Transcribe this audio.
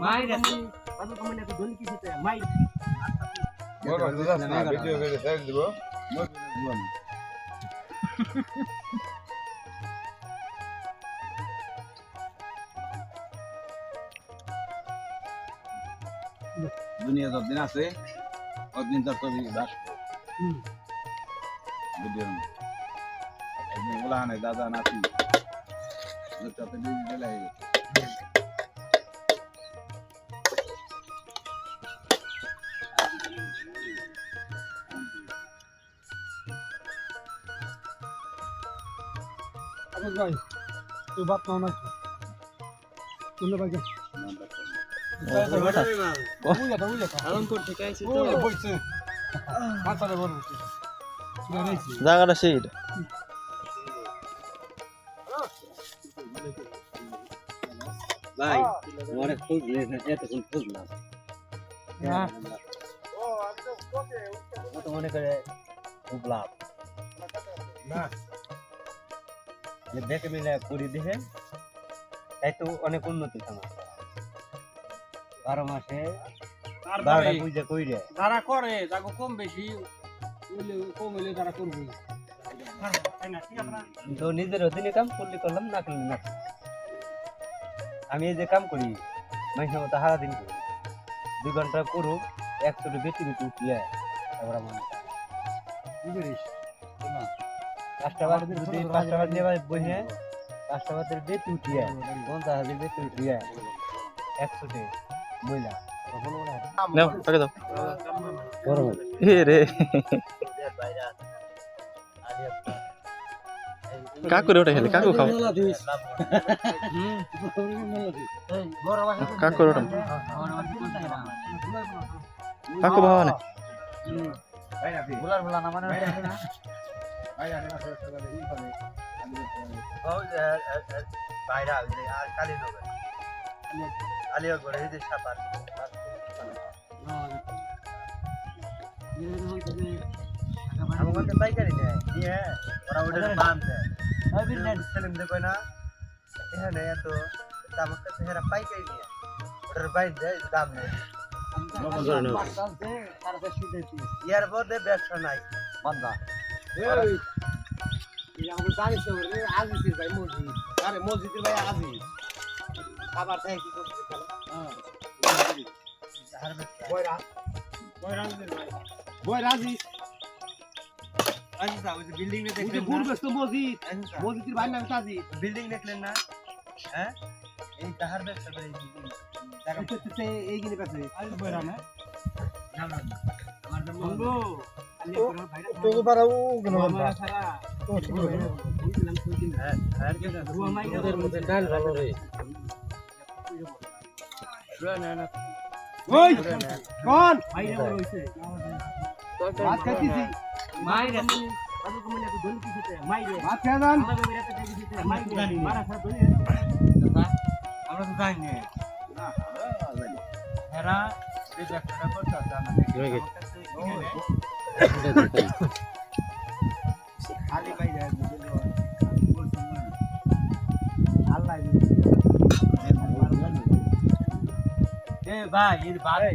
মাইরে বাদু কমনে তো দলি কি দিতে মাই বড় দাদা না ভিডিও করে দেখ দিব দুনিয়া যতদিন আছে ততদিন তার ছবি আসবো ভিডিও একদিন বলা হয় দাদা নাতি দুটাতে ডিজিটাল হয়ে গেছে ভাই তুই বাপ নাও না শুনলে ভাই জায়গাটা সেই ভাই অনেক খুঁজলে এতক্ষণ খুঁজলাম মনে করে খুব লাভ না দেখে মিলে করি দেখে তাই তো অনেক উন্নতি আমার 12 মাসে 12টা পূজা কইরে যারা করে তাকে কম বেশি কম হইলে তারা করবে তো নিজের অধীনে কাম করলে করলাম না করলে না আমি এই যে কাম করি মাইসের মতো সারাদিন করি 2 ঘন্টা করুক 100 বেশি বেশি উঠলে তারপর আমার কি করিস কাস্টমারদের যদি কাস্টমার নিয়ে বসে কাস্টমারদের বেশি উঠিয়ে 50,000 বেশি উঠিয়ে 100 তে মহিলা নাও টাকা দাও এ রে কাকু রে ওটা খেলে কাকু খাও কাকু ওটা কাকু ভাবা না বুলার বুলা না মানে না বাইরা আর কালি লোক আলিয়া করে এই যে সাপার আমাদের পাইকারি নেয় নিয়ে ওরা ওটা বান দেয় সেলিম দেখো না এখানে এত আমার কাছে হেরা পাইকারি নিয়ে ওটার বাইর দেয় দাম নেই ইয়ার মধ্যে ব্যবসা নাই বান্দা জানিস আজিস ভাই মসজিদ আরে মসজিদের ভাই আজিস খাবার চাই কি করতে বিল্ডিং মসজিদের ভাই নাম আজিস বিল্ডিং দেখলেন না হ্যাঁ এই তাহার ব্যবসা করে এই গিনে কাছে তোকে পারাবো কেন ডাল ভালো রে ওই কোন ভাত খাইছিস মাইরে ভাত খেয়ে যান আমরা তো জানি না এরা যে ব্যবসাটা করতে আছে খালি ভাই আল্লাহ ভাই এর বারে